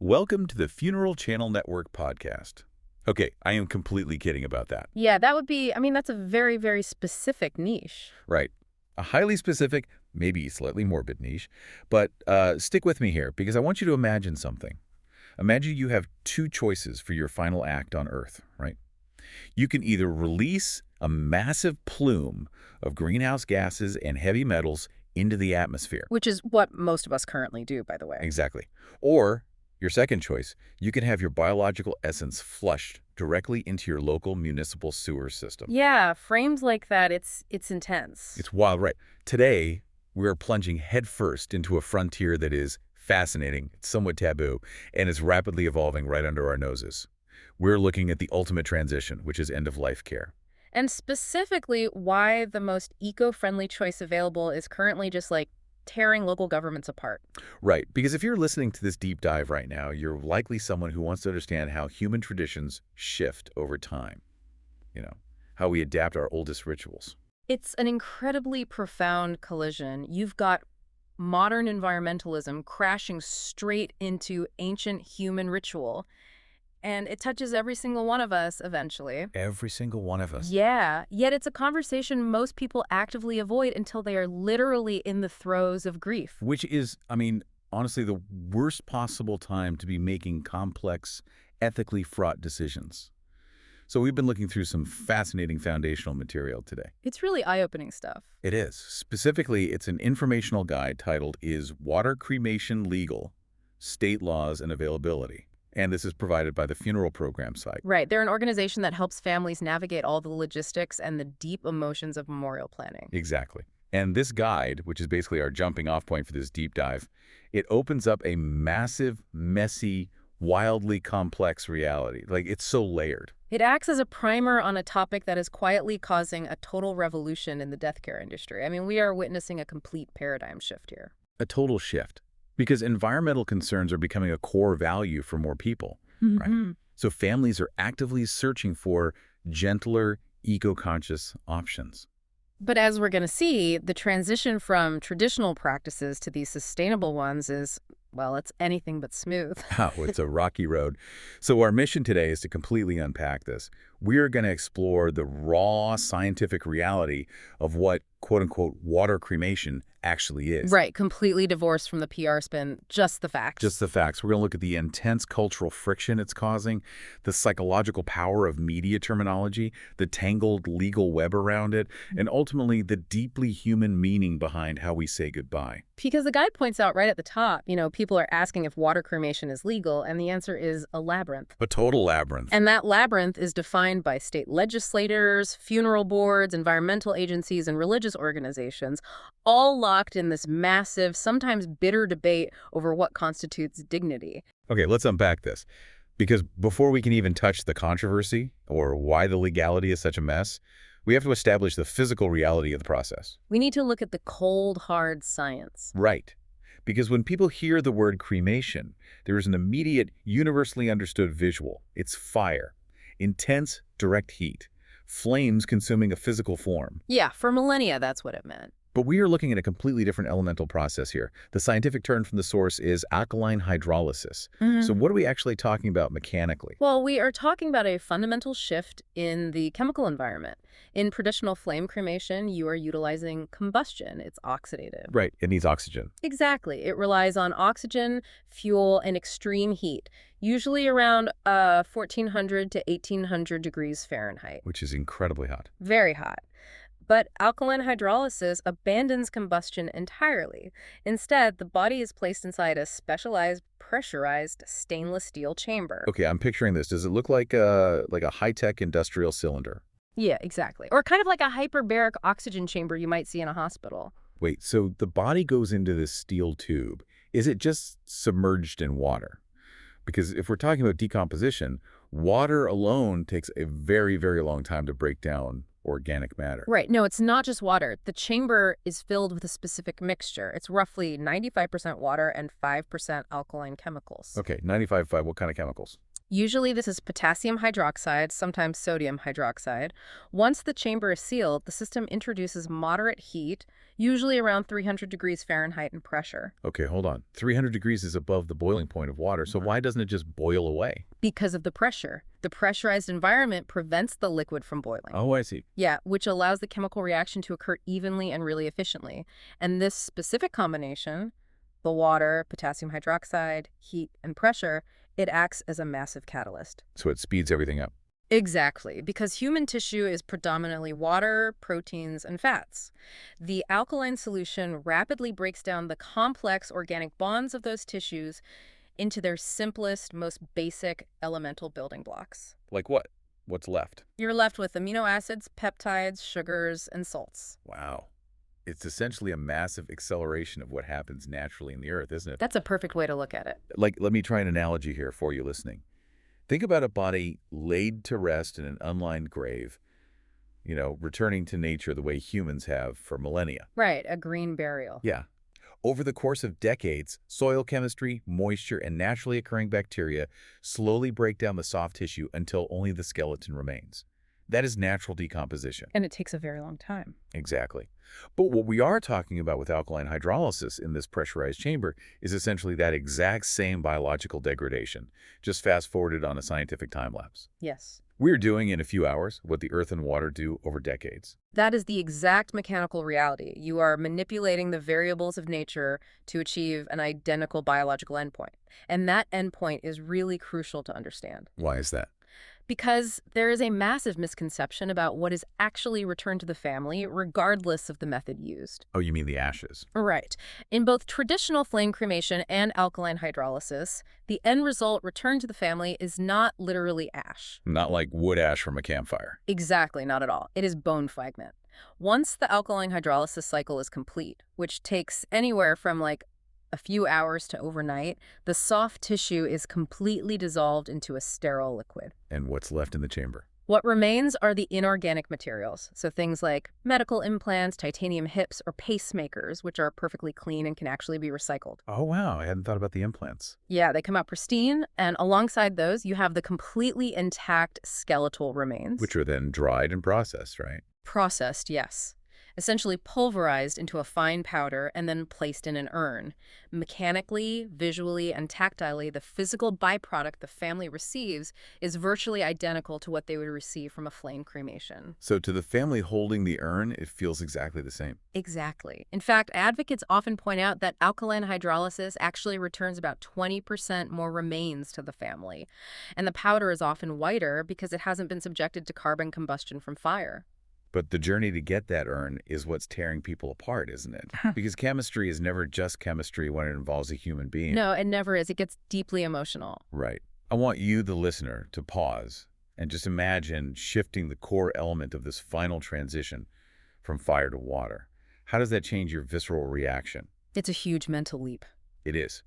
Welcome to the Funeral Channel Network podcast. Okay, I am completely kidding about that. Yeah, that would be, that's a very, very specific niche. Right. A highly specific, maybe slightly morbid niche. But stick with me here, because I want you to imagine something. Imagine you have two choices for your final act on Earth, right? You can either release a massive plume of greenhouse gases and heavy metals into the atmosphere. Which is what most of us currently do, by the way. Exactly. Or, your second choice, you can have your biological essence flushed directly into your local municipal sewer system. Yeah, framed like that, it's intense. It's wild, right? Today, we're plunging headfirst into a frontier that is fascinating, it's somewhat taboo, and is rapidly evolving right under our noses. We're looking at the ultimate transition, which is end-of-life care. And specifically, why the most eco-friendly choice available is currently just like tearing local governments apart. Right, because if you're listening to this deep dive right now, you're likely someone who wants to understand how human traditions shift over time. How we adapt our oldest rituals. It's an incredibly profound collision. You've got modern environmentalism crashing straight into ancient human ritual, and it touches every single one of us eventually. Every single one of us. Yeah, yet it's a conversation most people actively avoid until they are literally in the throes of grief. Which is, honestly, the worst possible time to be making complex, ethically fraught decisions. So we've been looking through some fascinating foundational material today. It's really eye-opening stuff. It is. Specifically, it's an informational guide titled Is Water Cremation Legal? State Laws and Availability. And this is provided by the Funeral Program site. Right. They're an organization that helps families navigate all the logistics and the deep emotions of memorial planning. Exactly. And this guide, which is basically our jumping off point for this deep dive, it opens up a massive, messy, wildly complex reality. It's so layered. It acts as a primer on a topic that is quietly causing a total revolution in the death care industry. We are witnessing a complete paradigm shift here. A total shift. Because environmental concerns are becoming a core value for more people, right? So families are actively searching for gentler, eco-conscious options. But as we're going to see, the transition from traditional practices to these sustainable ones is, well, it's anything but smooth. Oh, it's a rocky road. So our mission today is to completely unpack this. We're going to explore the raw scientific reality of what, quote-unquote, water cremation actually is. Right, completely divorced from the PR spin, just the facts. Just the facts. We're going to look at the intense cultural friction it's causing, the psychological power of media terminology, the tangled legal web around it, and ultimately the deeply human meaning behind how we say goodbye. Because the guide points out right at the top, people are asking if water cremation is legal, and the answer is a labyrinth. A total labyrinth. And that labyrinth is defined by state legislators, funeral boards, environmental agencies, and religious organizations, all locked in this massive, sometimes bitter debate over what constitutes dignity. Okay, let's unpack this. Because before we can even touch the controversy or why the legality is such a mess, we have to establish the physical reality of the process. We need to look at the cold, hard science. Right. Because when people hear the word cremation, there is an immediate, universally understood visual. It's fire. Intense, direct heat. Flames consuming a physical form. Yeah, for millennia, that's what it meant. But we are looking at a completely different elemental process here. The scientific term from the source is alkaline hydrolysis. So what are we actually talking about mechanically? Well, we are talking about a fundamental shift in the chemical environment. In traditional flame cremation, you are utilizing combustion. It's oxidative. Right, it needs oxygen. Exactly. It relies on oxygen, fuel, and extreme heat, usually around 1,400 to 1,800 degrees Fahrenheit. Which is incredibly hot. Very hot. But alkaline hydrolysis abandons combustion entirely. Instead, the body is placed inside a specialized, pressurized stainless steel chamber. Okay, I'm picturing this. Does it look like a high-tech industrial cylinder? Yeah, exactly. Or kind of like a hyperbaric oxygen chamber you might see in a hospital. Wait, so the body goes into this steel tube. Is it just submerged in water? Because if we're talking about decomposition, water alone takes a very, very long time to break down organic matter. Right. No, it's not just water. The chamber is filled with a specific mixture. It's roughly 95% water and 5% alkaline chemicals. Okay, 95.5. What kind of chemicals? Usually this is potassium hydroxide, sometimes sodium hydroxide. Once the chamber is sealed, the system introduces moderate heat, usually around 300 degrees Fahrenheit in pressure. Okay, hold on. 300 degrees is above the boiling point of water, so why doesn't it just boil away? Because of the pressure. The pressurized environment prevents the liquid from boiling. Oh, I see. Yeah, which allows the chemical reaction to occur evenly and really efficiently. And this specific combination, the water, potassium hydroxide, heat, and pressure, it acts as a massive catalyst. So it speeds everything up. Exactly, because human tissue is predominantly water, proteins, and fats. The alkaline solution rapidly breaks down the complex organic bonds of those tissues into their simplest, most basic elemental building blocks. Like what? What's left? You're left with amino acids, peptides, sugars, and salts. Wow. It's essentially a massive acceleration of what happens naturally in the earth, isn't it? That's a perfect way to look at it. Like, let me try an analogy here for you listening. Think about a body laid to rest in an unlined grave, returning to nature the way humans have for millennia. Right, a green burial. Yeah. Over the course of decades, soil chemistry, moisture, and naturally occurring bacteria slowly break down the soft tissue until only the skeleton remains. That is natural decomposition. And it takes a very long time. Exactly. But what we are talking about with alkaline hydrolysis in this pressurized chamber is essentially that exact same biological degradation, just fast-forwarded on a scientific time-lapse. Yes. We're doing in a few hours what the earth and water do over decades. That is the exact mechanical reality. You are manipulating the variables of nature to achieve an identical biological endpoint. And that endpoint is really crucial to understand. Why is that? Because there is a massive misconception about what is actually returned to the family, regardless of the method used. Oh, you mean the ashes? Right. In both traditional flame cremation and alkaline hydrolysis, the end result returned to the family is not literally ash. Not like wood ash from a campfire. Exactly, not at all. It is bone fragment. Once the alkaline hydrolysis cycle is complete, which takes anywhere from like a few hours to overnight, the soft tissue is completely dissolved into a sterile liquid. And what's left in the chamber? What remains are the inorganic materials, so things like medical implants, titanium hips, or pacemakers, which are perfectly clean and can actually be recycled. Oh, wow. I hadn't thought about the implants. Yeah, they come out pristine, and alongside those, you have the completely intact skeletal remains. Which are then dried and processed, right? Processed, yes. Essentially pulverized into a fine powder and then placed in an urn. Mechanically, visually, and tactilely, the physical byproduct the family receives is virtually identical to what they would receive from a flame cremation. So to the family holding the urn, it feels exactly the same. Exactly. In fact, advocates often point out that alkaline hydrolysis actually returns about 20% more remains to the family. And the powder is often whiter because it hasn't been subjected to carbon combustion from fire. But the journey to get that urn is what's tearing people apart, isn't it? Because chemistry is never just chemistry when it involves a human being. No, it never is. It gets deeply emotional. Right. I want you, the listener, to pause and just imagine shifting the core element of this final transition from fire to water. How does that change your visceral reaction? It's a huge mental leap. It is.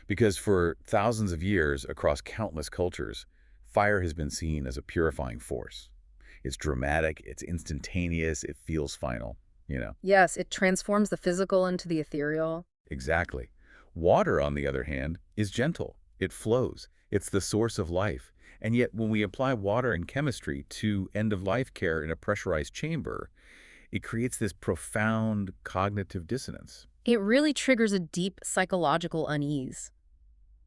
Because for thousands of years across countless cultures, fire has been seen as a purifying force. It's dramatic, it's instantaneous, it feels final. Yes, it transforms the physical into the ethereal. Exactly. Water, on the other hand, is gentle. It flows. It's the source of life. And yet, when we apply water and chemistry to end-of-life care in a pressurized chamber, it creates this profound cognitive dissonance. It really triggers a deep psychological unease.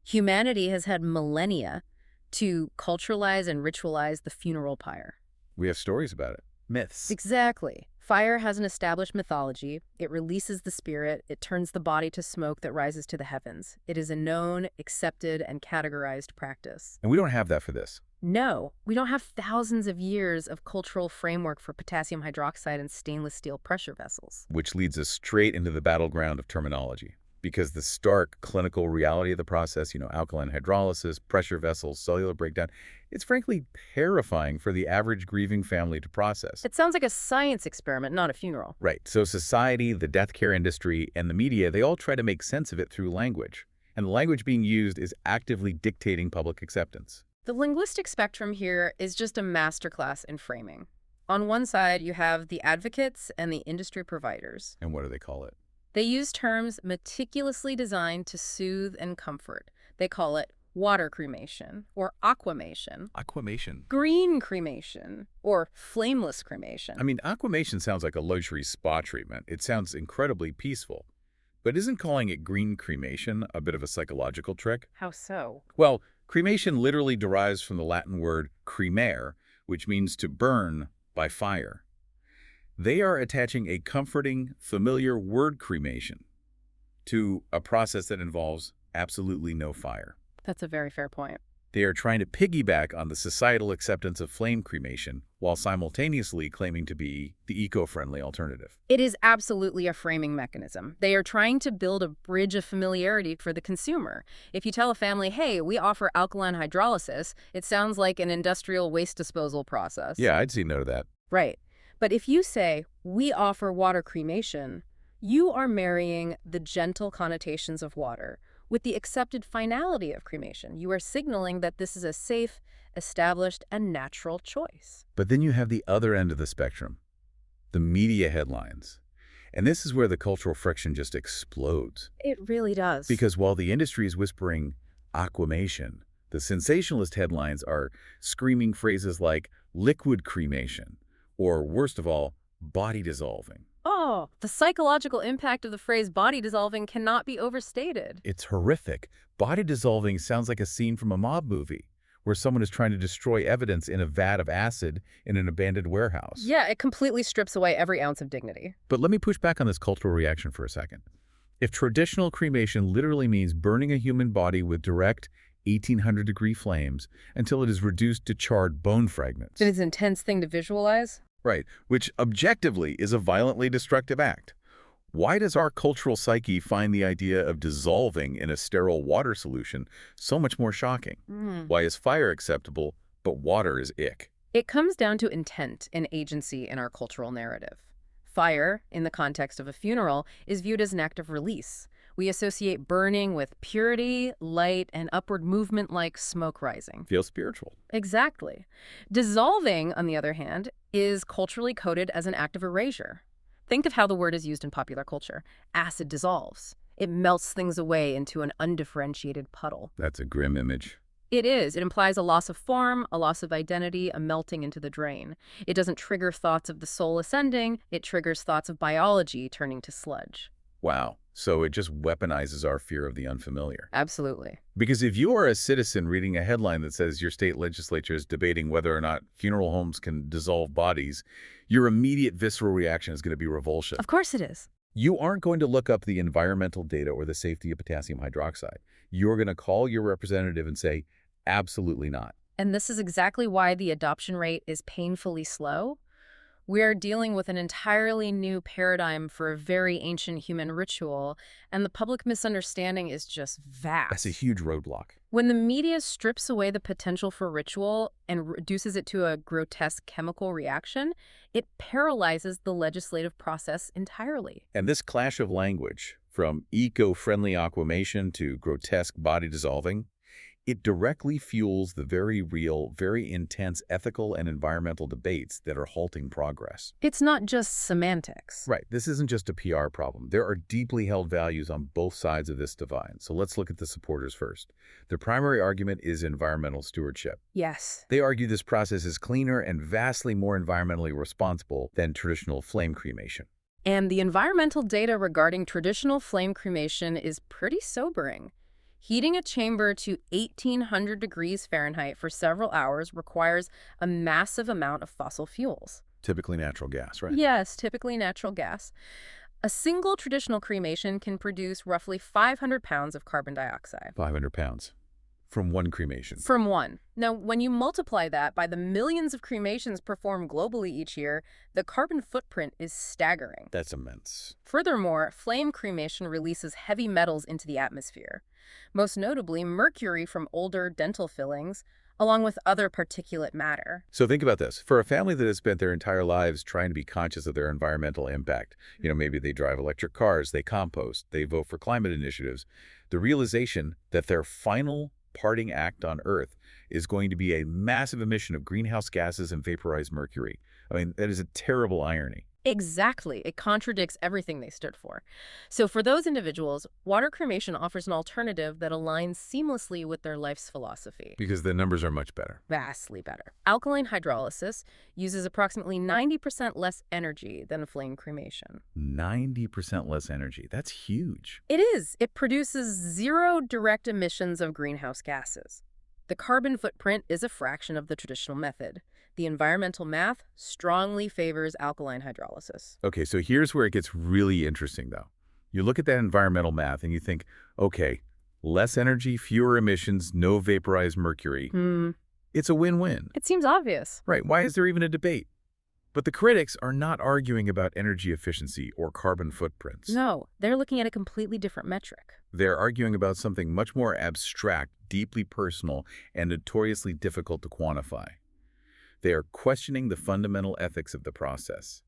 Humanity has had millennia to culturalize and ritualize the funeral pyre. We have stories about it. Myths. Exactly. Fire has an established mythology. It releases the spirit. It turns the body to smoke that rises to the heavens. It is a known, accepted, and categorized practice. And we don't have that for this. No, we don't have thousands of years of cultural framework for potassium hydroxide and stainless steel pressure vessels. Which leads us straight into the battleground of terminology. Because the stark clinical reality of the process, alkaline hydrolysis, pressure vessels, cellular breakdown, it's frankly terrifying for the average grieving family to process. It sounds like a science experiment, not a funeral. Right. So society, the death care industry, and the media, they all try to make sense of it through language. And the language being used is actively dictating public acceptance. The linguistic spectrum here is just a masterclass in framing. On one side, you have the advocates and the industry providers. And what do they call it? They use terms meticulously designed to soothe and comfort. They call it water cremation, or aquamation, Aquamation. green cremation, or flameless I cremation. mean, aquamation sounds like a luxury spa treatment. It sounds incredibly peaceful. But isn't calling it green cremation a bit of a psychological trick? How so? Well, cremation literally derives from the Latin word cremare, which means to burn by fire. They are attaching a comforting, familiar word cremation to a process that involves absolutely no fire. That's a very fair point. They are trying to piggyback on the societal acceptance of flame cremation while simultaneously claiming to be the eco-friendly alternative. It is absolutely a framing mechanism. They are trying to build a bridge of familiarity for the consumer. If you tell a family, hey, we offer alkaline hydrolysis, it sounds like an industrial waste disposal process. Yeah, I'd see no to that. Right. But if you say, we offer water cremation, you are marrying the gentle connotations of water with the accepted finality of cremation. You are signaling that this is a safe, established, and natural choice. But then you have the other end of the spectrum, the media headlines. And this is where the cultural friction just explodes. It really does. Because while the industry is whispering aquamation, the sensationalist headlines are screaming phrases like liquid cremation, or worst of all, body dissolving. Oh, the psychological impact of the phrase body dissolving cannot be overstated. It's horrific. Body dissolving sounds like a scene from a mob movie, where someone is trying to destroy evidence in a vat of acid in an abandoned warehouse. Yeah, it completely strips away every ounce of dignity. But let me push back on this cultural reaction for a second. If traditional cremation literally means burning a human body with direct 1800-degree flames until it is reduced to charred bone fragments. It is an intense thing to visualize. Right, which objectively is a violently destructive act. Why does our cultural psyche find the idea of dissolving in a sterile water solution so much more shocking? Why is fire acceptable, but water is ick? It comes down to intent and agency in our cultural narrative. Fire, in the context of a funeral, is viewed as an act of release. We associate burning with purity, light, and upward movement like smoke rising. Feels spiritual. Exactly. Dissolving, on the other hand, is culturally coded as an act of erasure. Think of how the word is used in popular culture. Acid dissolves. It melts things away into an undifferentiated puddle. That's a grim image. It is. It implies a loss of form, a loss of identity, a melting into the drain. It doesn't trigger thoughts of the soul ascending. It triggers thoughts of biology turning to sludge. Wow. So it just weaponizes our fear of the unfamiliar. Absolutely. Because if you are a citizen reading a headline that says your state legislature is debating whether or not funeral homes can dissolve bodies, your immediate visceral reaction is going to be revulsion. Of course it is. You aren't going to look up the environmental data or the safety of potassium hydroxide. You're going to call your representative and say, absolutely not. And this is exactly why the adoption rate is painfully slow. We are dealing with an entirely new paradigm for a very ancient human ritual, and the public misunderstanding is just vast. That's a huge roadblock. When the media strips away the potential for ritual and reduces it to a grotesque chemical reaction, it paralyzes the legislative process entirely. And this clash of language, from eco-friendly aquamation to grotesque body dissolving, it directly fuels the very real, very intense ethical and environmental debates that are halting progress. It's not just semantics. Right. This isn't just a PR problem. There are deeply held values on both sides of this divide. So let's look at the supporters first. The primary argument is environmental stewardship. Yes. They argue this process is cleaner and vastly more environmentally responsible than traditional flame cremation. And the environmental data regarding traditional flame cremation is pretty sobering. Heating a chamber to 1800 degrees Fahrenheit for several hours requires a massive amount of fossil fuels. Typically natural gas, right? Yes, typically natural gas. A single traditional cremation can produce roughly 500 pounds of carbon dioxide. 500 pounds from one cremation. From one. Now, when you multiply that by the millions of cremations performed globally each year, the carbon footprint is staggering. That's immense. Furthermore, flame cremation releases heavy metals into the atmosphere, most notably mercury from older dental fillings, along with other particulate matter. So think about this. For a family that has spent their entire lives trying to be conscious of their environmental impact, maybe they drive electric cars, they compost, they vote for climate initiatives, the realization that their final parting act on Earth is going to be a massive emission of greenhouse gases and vaporized mercury. I mean, that is a terrible irony. Exactly. It contradicts everything they stood for. So for those individuals, water cremation offers an alternative that aligns seamlessly with their life's philosophy. Because the numbers are much better. Vastly better. Alkaline hydrolysis uses approximately 90% less energy than flame cremation. 90% less energy. That's huge. It is. It produces zero direct emissions of greenhouse gases. The carbon footprint is a fraction of the traditional method. The environmental math strongly favors alkaline hydrolysis. Okay, so here's where it gets really interesting, though. You look at that environmental math and you think, okay, less energy, fewer emissions, no vaporized mercury. It's a win-win. It seems obvious. Right, why is there even a debate? But the critics are not arguing about energy efficiency or carbon footprints. No, they're looking at a completely different metric. They're arguing about something much more abstract, deeply personal, and notoriously difficult to quantify. They are questioning the fundamental ethics of the process,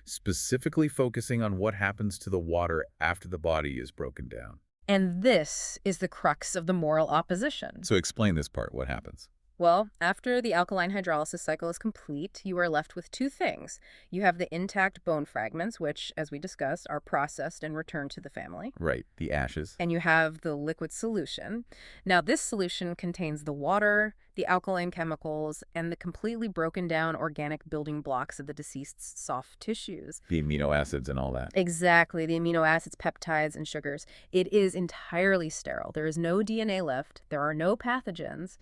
specifically focusing on what happens to the water after the body is broken down. And this is the crux of the moral opposition. So explain this part, what happens? Well, after the alkaline hydrolysis cycle is complete, you are left with two things. You have the intact bone fragments, which, as we discussed, are processed and returned to the family. Right, the ashes. And you have the liquid solution. Now, this solution contains the water, the alkaline chemicals, and the completely broken down organic building blocks of the deceased's soft tissues. The amino acids and all that. Exactly, the amino acids, peptides, and sugars. It is entirely sterile. There is no DNA left. There are no pathogens.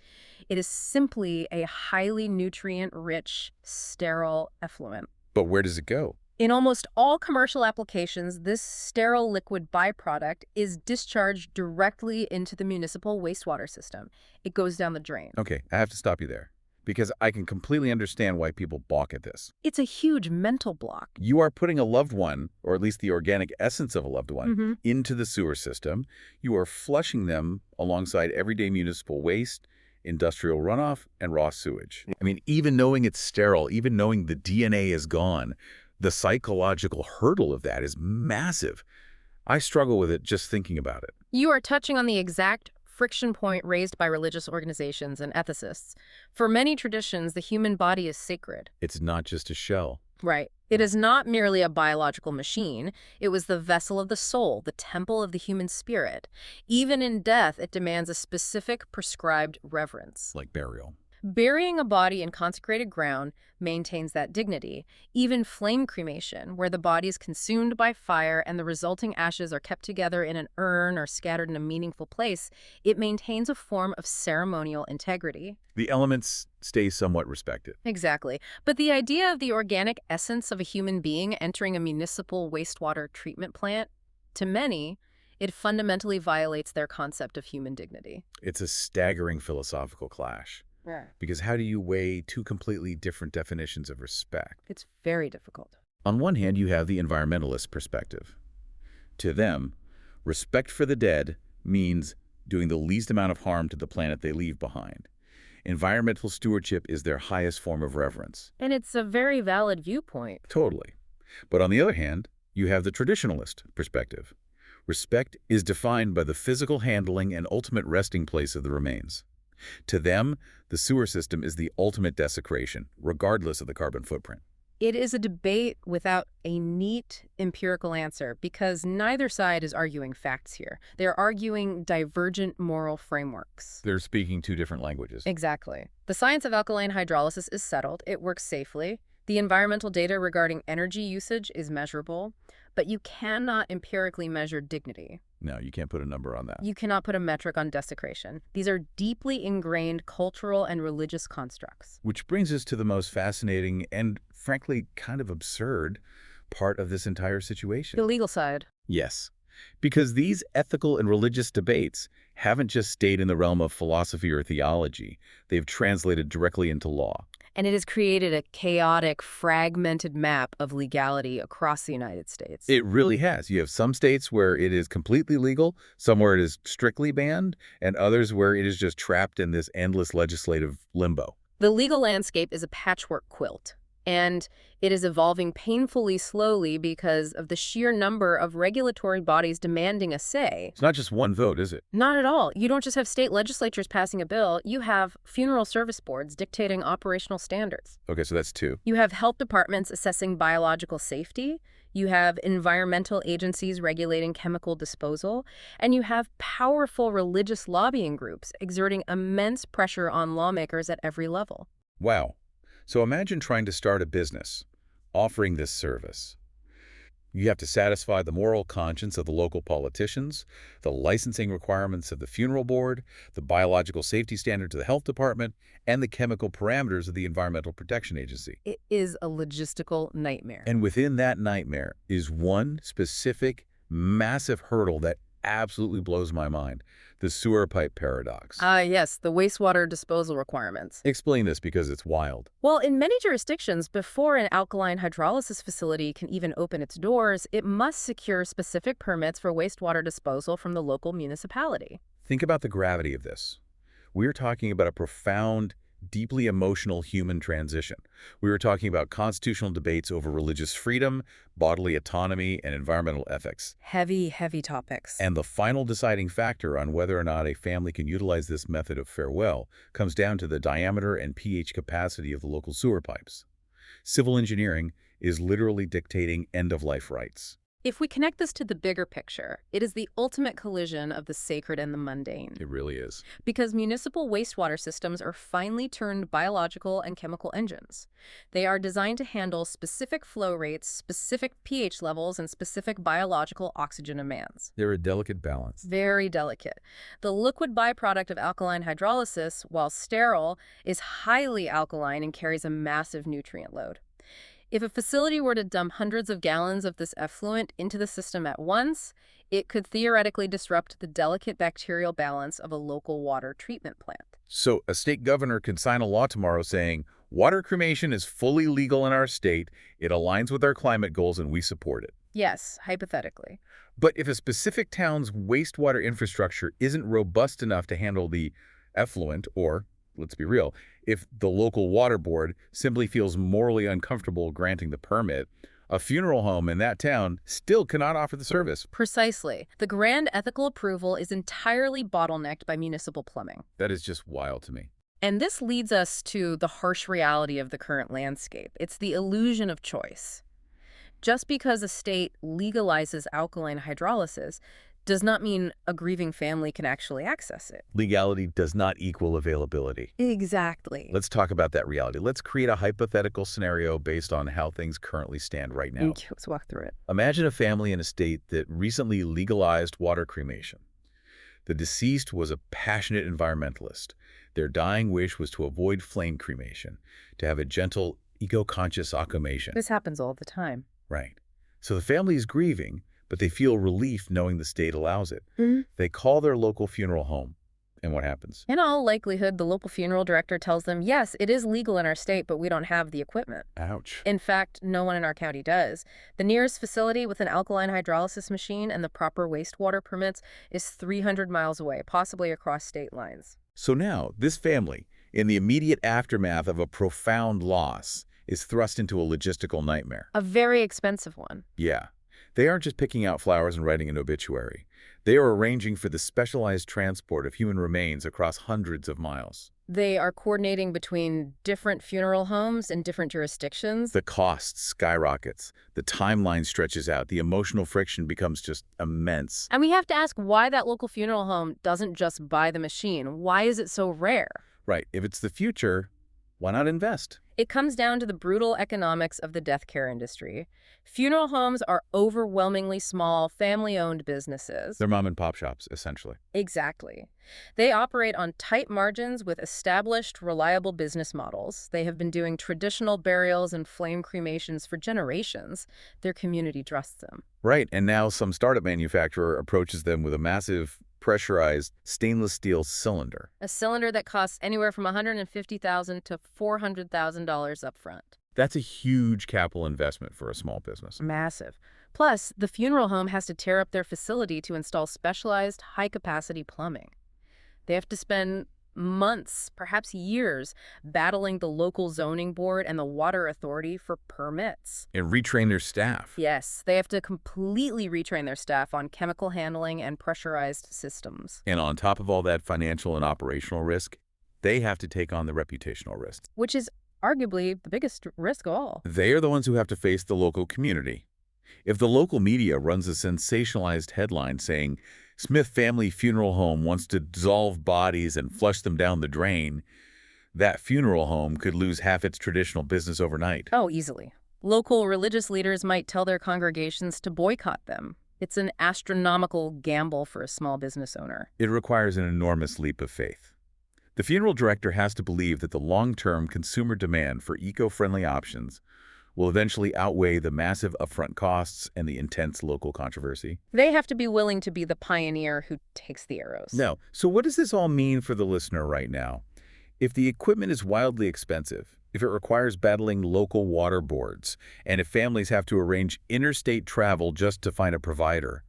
It is simply a highly nutrient-rich, sterile effluent. But where does it go? In almost all commercial applications, this sterile liquid byproduct is discharged directly into the municipal wastewater system. It goes down the drain. Okay, I have to stop you there, because I can completely understand why people balk at this. It's a huge mental block. You are putting a loved one, or at least the organic essence of a loved one, into the sewer system. You are flushing them alongside everyday municipal waste, industrial runoff, and raw sewage. I mean, even knowing it's sterile, even knowing the DNA is gone, the psychological hurdle of that is massive. I struggle with it just thinking about it. You are touching on the exact friction point raised by religious organizations and ethicists. For many traditions, the human body is sacred. It's not just a shell. Right. It is not merely a biological machine. It was the vessel of the soul, the temple of the human spirit. Even in death, it demands a specific prescribed reverence. Like burial. Burying a body in consecrated ground maintains that dignity. Even flame cremation, where the body is consumed by fire and the resulting ashes are kept together in an urn or scattered in a meaningful place, it maintains a form of ceremonial integrity. The elements stay somewhat respected. Exactly. But the idea of the organic essence of a human being entering a municipal wastewater treatment plant, to many, it fundamentally violates their concept of human dignity. It's a staggering philosophical clash. Yeah. Because how do you weigh two completely different definitions of respect? It's very difficult. On one hand, you have the environmentalist perspective. To them, respect for the dead means doing the least amount of harm to the planet they leave behind. Environmental stewardship is their highest form of reverence. And it's a very valid viewpoint. Totally. But on the other hand, you have the traditionalist perspective. Respect is defined by the physical handling and ultimate resting place of the remains. To them, the sewer system is the ultimate desecration, regardless of the carbon footprint. It is a debate without a neat empirical answer because neither side is arguing facts here. They're arguing divergent moral frameworks. They're speaking two different languages. Exactly. The science of alkaline hydrolysis is settled. It works safely. The environmental data regarding energy usage is measurable, but you cannot empirically measure dignity. No, you can't put a number on that. You cannot put a metric on desecration. These are deeply ingrained cultural and religious constructs. Which brings us to the most fascinating and, frankly, kind of absurd part of this entire situation. The legal side. Yes, because these ethical and religious debates haven't just stayed in the realm of philosophy or theology. They've translated directly into law. And it has created a chaotic, fragmented map of legality across the United States. It really has. You have some states where it is completely legal, some where it is strictly banned, and others where it is just trapped in this endless legislative limbo. The legal landscape is a patchwork quilt. And it is evolving painfully slowly because of the sheer number of regulatory bodies demanding a say. It's not just one vote, is it? Not at all. You don't just have state legislatures passing a bill, you have funeral service boards dictating operational standards. Okay, so that's two. You have health departments assessing biological safety, you have environmental agencies regulating chemical disposal, and you have powerful religious lobbying groups exerting immense pressure on lawmakers at every level. Wow. So imagine trying to start a business, offering this service. You have to satisfy the moral conscience of the local politicians, the licensing requirements of the funeral board, the biological safety standards of the health department, and the chemical parameters of the Environmental Protection Agency. It is a logistical nightmare. And within that nightmare is one specific, massive hurdle that absolutely blows my mind: the sewer pipe paradox. Yes, the wastewater disposal requirements. Explain this because it's wild. Well, in many jurisdictions, before an alkaline hydrolysis facility can even open its doors, it must secure specific permits for wastewater disposal from the local municipality. Think about the gravity of this. We're talking about a profound, deeply emotional human transition. We were talking about constitutional debates over religious freedom, bodily autonomy, and environmental ethics. Heavy, heavy topics. And the final deciding factor on whether or not a family can utilize this method of farewell comes down to the diameter and pH capacity of the local sewer pipes. Civil engineering is literally dictating end-of-life rights. If we connect this to the bigger picture, it is the ultimate collision of the sacred and the mundane. It really is. Because municipal wastewater systems are finely turned biological and chemical engines. They are designed to handle specific flow rates, specific pH levels, and specific biological oxygen demands. They're a delicate balance. Very delicate. The liquid byproduct of alkaline hydrolysis, while sterile, is highly alkaline and carries a massive nutrient load. If a facility were to dump hundreds of gallons of this effluent into the system at once, it could theoretically disrupt the delicate bacterial balance of a local water treatment plant. So a state governor could sign a law tomorrow saying, water cremation is fully legal in our state, it aligns with our climate goals, and we support it. Yes, hypothetically. But if a specific town's wastewater infrastructure isn't robust enough to handle the effluent, or, let's be real, if the local water board simply feels morally uncomfortable granting the permit, a funeral home in that town still cannot offer the service. Precisely. The grand ethical approval is entirely bottlenecked by municipal plumbing. That is just wild to me. And this leads us to the harsh reality of the current landscape. It's the illusion of choice. Just because a state legalizes alkaline hydrolysis does not mean a grieving family can actually access it. Legality does not equal availability. Exactly. Let's talk about that reality. Let's create a hypothetical scenario based on how things currently stand right now. Let's walk through it. Imagine a family in a state that recently legalized water cremation. The deceased was a passionate environmentalist. Their dying wish was to avoid flame cremation, to have a gentle, eco-conscious aquamation. This happens all the time. Right. So the family is grieving, but they feel relief knowing the state allows it. They call their local funeral home. And what happens? In all likelihood, the local funeral director tells them, yes, it is legal in our state, but we don't have the equipment. Ouch. In fact, no one in our county does. The nearest facility with an alkaline hydrolysis machine and the proper wastewater permits is 300 miles away, possibly across state lines. So now, this family, in the immediate aftermath of a profound loss, is thrust into a logistical nightmare. A very expensive one. Yeah. They aren't just picking out flowers and writing an obituary. They are arranging for the specialized transport of human remains across hundreds of miles. They are coordinating between different funeral homes in different jurisdictions. The cost skyrockets. The timeline stretches out. The emotional friction becomes just immense. And we have to ask why that local funeral home doesn't just buy the machine. Why is it so rare? Right. If it's the future, why not invest? It comes down to the brutal economics of the death care industry. Funeral homes are overwhelmingly small, family-owned businesses. They're mom-and-pop shops, essentially. Exactly. They operate on tight margins with established, reliable business models. They have been doing traditional burials and flame cremations for generations. Their community trusts them. Right, and now some startup manufacturer approaches them with a massive, pressurized stainless steel cylinder. A cylinder that costs anywhere from $150,000 to $400,000 up front. That's a huge capital investment for a small business. Massive. Plus, the funeral home has to tear up their facility to install specialized, high-capacity plumbing. They have to spend months, perhaps years, battling the local zoning board and the water authority for permits. And retrain their staff. Yes, they have to completely retrain their staff on chemical handling and pressurized systems. And on top of all that financial and operational risk, they have to take on the reputational risk. Which is arguably the biggest risk of all. They are the ones who have to face the local community. If the local media runs a sensationalized headline saying, Smith family funeral home wants to dissolve bodies and flush them down the drain, that funeral home could lose half its traditional business overnight. Oh, easily. Local religious leaders might tell their congregations to boycott them. It's an astronomical gamble for a small business owner. It requires an enormous leap of faith. The funeral director has to believe that the long-term consumer demand for eco-friendly options will eventually outweigh the massive upfront costs and the intense local controversy. They have to be willing to be the pioneer who takes the arrows. No. So what does this all mean for the listener right now? If the equipment is wildly expensive, if it requires battling local water boards, and if families have to arrange interstate travel just to find a provider,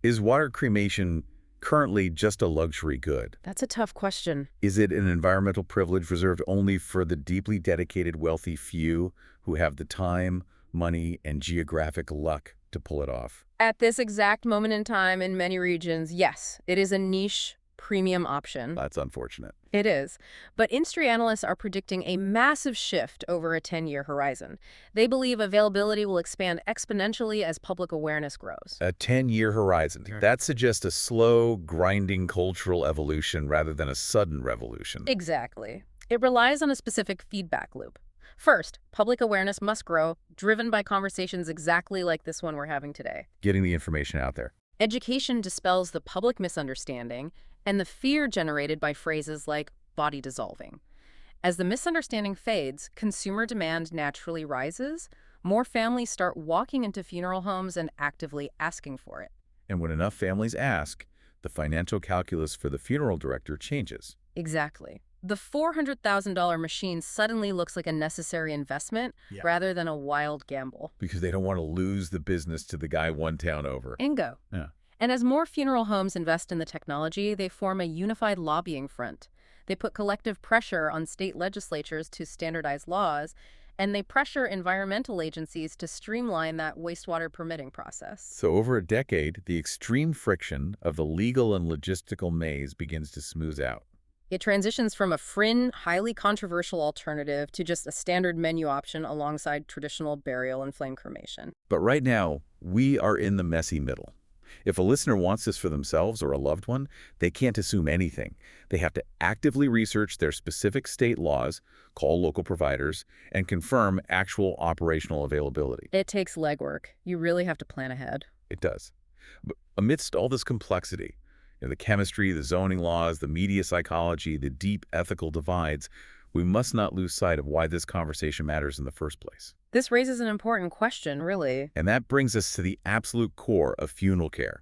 is water cremation currently just a luxury good? That's a tough question. Is it an environmental privilege reserved only for the deeply dedicated wealthy few who have the time, money, and geographic luck to pull it off? At this exact moment in time, in many regions, yes, it is a niche premium option. That's unfortunate. It is. But industry analysts are predicting a massive shift over a 10-year horizon. They believe availability will expand exponentially as public awareness grows. A 10-year horizon. That suggests a slow, grinding cultural evolution rather than a sudden revolution. Exactly. It relies on a specific feedback loop. First, public awareness must grow, driven by conversations exactly like this one we're having today. Getting the information out there. Education dispels the public misunderstanding and the fear generated by phrases like body dissolving. As the misunderstanding fades, consumer demand naturally rises. More families start walking into funeral homes and actively asking for it. And when enough families ask, the financial calculus for the funeral director changes. Exactly. The $400,000 machine suddenly looks like a necessary investment rather than a wild gamble. Because they don't want to lose the business to the guy one town over. Ingo. Yeah. And as more funeral homes invest in the technology, they form a unified lobbying front. They put collective pressure on state legislatures to standardize laws, and they pressure environmental agencies to streamline that wastewater permitting process. So over a decade, the extreme friction of the legal and logistical maze begins to smooth out. It transitions from a fringe, highly controversial alternative to just a standard menu option alongside traditional burial and flame cremation. But right now, we are in the messy middle. If a listener wants this for themselves or a loved one, they can't assume anything. They have to actively research their specific state laws, call local providers, and confirm actual operational availability. It takes legwork. You really have to plan ahead. It does. But amidst all this complexity, the chemistry, the zoning laws, the media psychology, the deep ethical divides, we must not lose sight of why this conversation matters in the first place. This raises an important question, really. And that brings us to the absolute core of funeral care.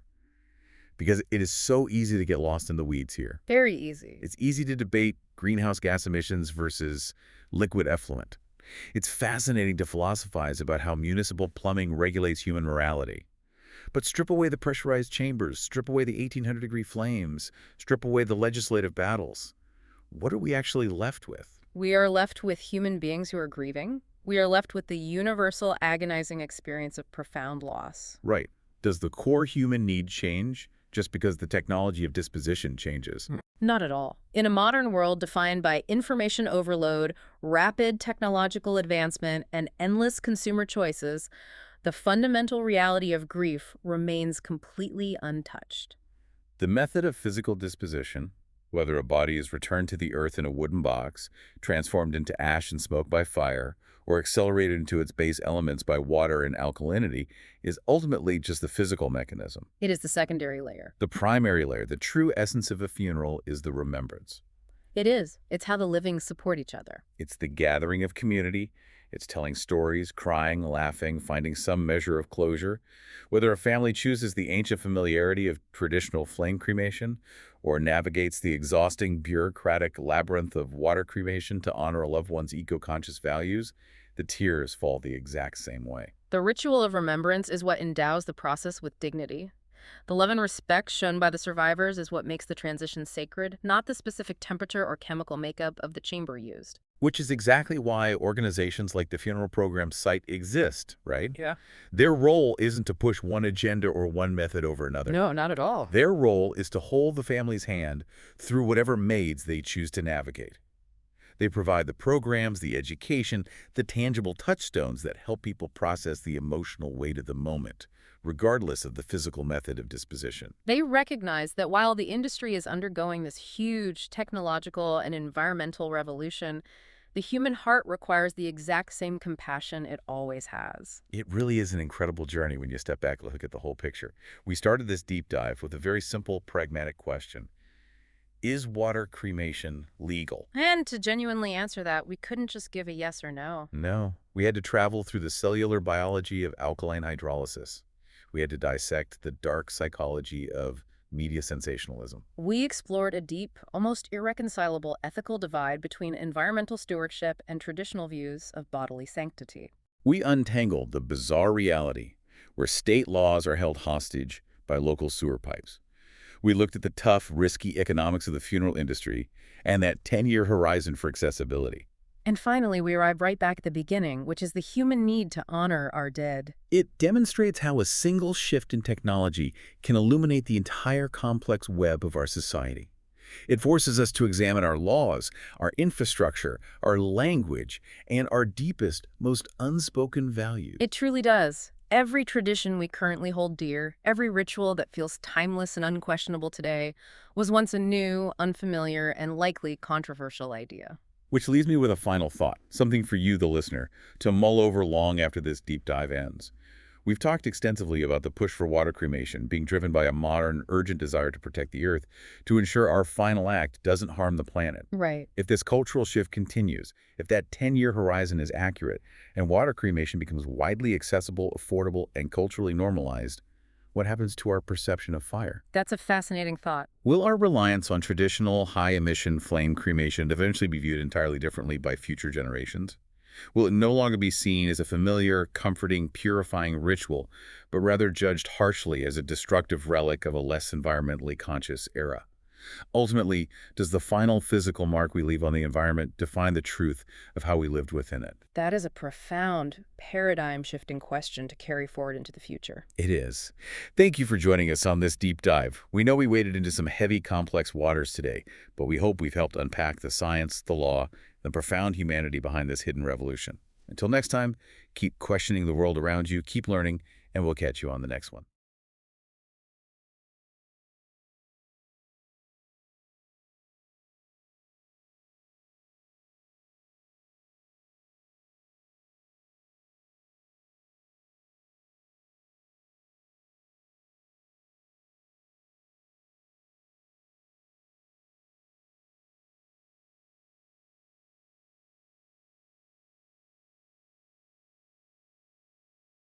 Because it is so easy to get lost in the weeds here. Very easy. It's easy to debate greenhouse gas emissions versus liquid effluent. It's fascinating to philosophize about how municipal plumbing regulates human morality. But strip away the pressurized chambers, strip away the 1800-degree flames, strip away the legislative battles. What are we actually left with? We are left with human beings who are grieving. We are left with the universal agonizing experience of profound loss. Right. Does the core human need change just because the technology of disposition changes? Not at all. In a modern world defined by information overload, rapid technological advancement, and endless consumer choices, the fundamental reality of grief remains completely untouched. The method of physical disposition, whether a body is returned to the earth in a wooden box, transformed into ash and smoke by fire, or accelerated into its base elements by water and alkalinity, is ultimately just the physical mechanism. It is the secondary layer. The primary layer, the true essence of a funeral, is the remembrance. It is. It's how the living support each other. It's the gathering of community. It's telling stories, crying, laughing, finding some measure of closure. Whether a family chooses the ancient familiarity of traditional flame cremation or navigates the exhausting bureaucratic labyrinth of water cremation to honor a loved one's eco-conscious values, the tears fall the exact same way. The ritual of remembrance is what endows the process with dignity. The love and respect shown by the survivors is what makes the transition sacred, not the specific temperature or chemical makeup of the chamber used. Which is exactly why organizations like the Funeral Program Site exist, right? Yeah. Their role isn't to push one agenda or one method over another. No, not at all. Their role is to hold the family's hand through whatever maze they choose to navigate. They provide the programs, the education, the tangible touchstones that help people process the emotional weight of the moment, regardless of the physical method of disposition. They recognize that while the industry is undergoing this huge technological and environmental revolution, the human heart requires the exact same compassion it always has. It really is an incredible journey when you step back and look at the whole picture. We started this deep dive with a very simple, pragmatic question. Is water cremation legal? And to genuinely answer that, we couldn't just give a yes or no. No. We had to travel through the cellular biology of alkaline hydrolysis. We had to dissect the dark psychology of media sensationalism. We explored a deep, almost irreconcilable ethical divide between environmental stewardship and traditional views of bodily sanctity. We untangled the bizarre reality where state laws are held hostage by local sewer pipes. We looked at the tough, risky economics of the funeral industry and that 10-year horizon for accessibility. And finally, we arrived right back at the beginning, which is the human need to honor our dead. It demonstrates how a single shift in technology can illuminate the entire complex web of our society. It forces us to examine our laws, our infrastructure, our language, and our deepest, most unspoken values. It truly does. Every tradition we currently hold dear, every ritual that feels timeless and unquestionable today, was once a new, unfamiliar, and likely controversial idea. Which leaves me with a final thought, something for you, the listener, to mull over long after this deep dive ends. We've talked extensively about the push for water cremation being driven by a modern, urgent desire to protect the earth to ensure our final act doesn't harm the planet. Right. If this cultural shift continues, if that 10-year horizon is accurate, and water cremation becomes widely accessible, affordable, and culturally normalized, what happens to our perception of fire? That's a fascinating thought. Will our reliance on traditional high-emission flame cremation eventually be viewed entirely differently by future generations? Will it no longer be seen as a familiar, comforting, purifying ritual, but rather judged harshly as a destructive relic of a less environmentally conscious era? Ultimately, does the final physical mark we leave on the environment define the truth of how we lived within it? That is a profound, paradigm-shifting question to carry forward into the future. It is. Thank you for joining us on this deep dive. We know we waded into some heavy, complex waters today, but we hope we've helped unpack the science, the law, the profound humanity behind this hidden revolution. Until next time, keep questioning the world around you, keep learning, and we'll catch you on the next one.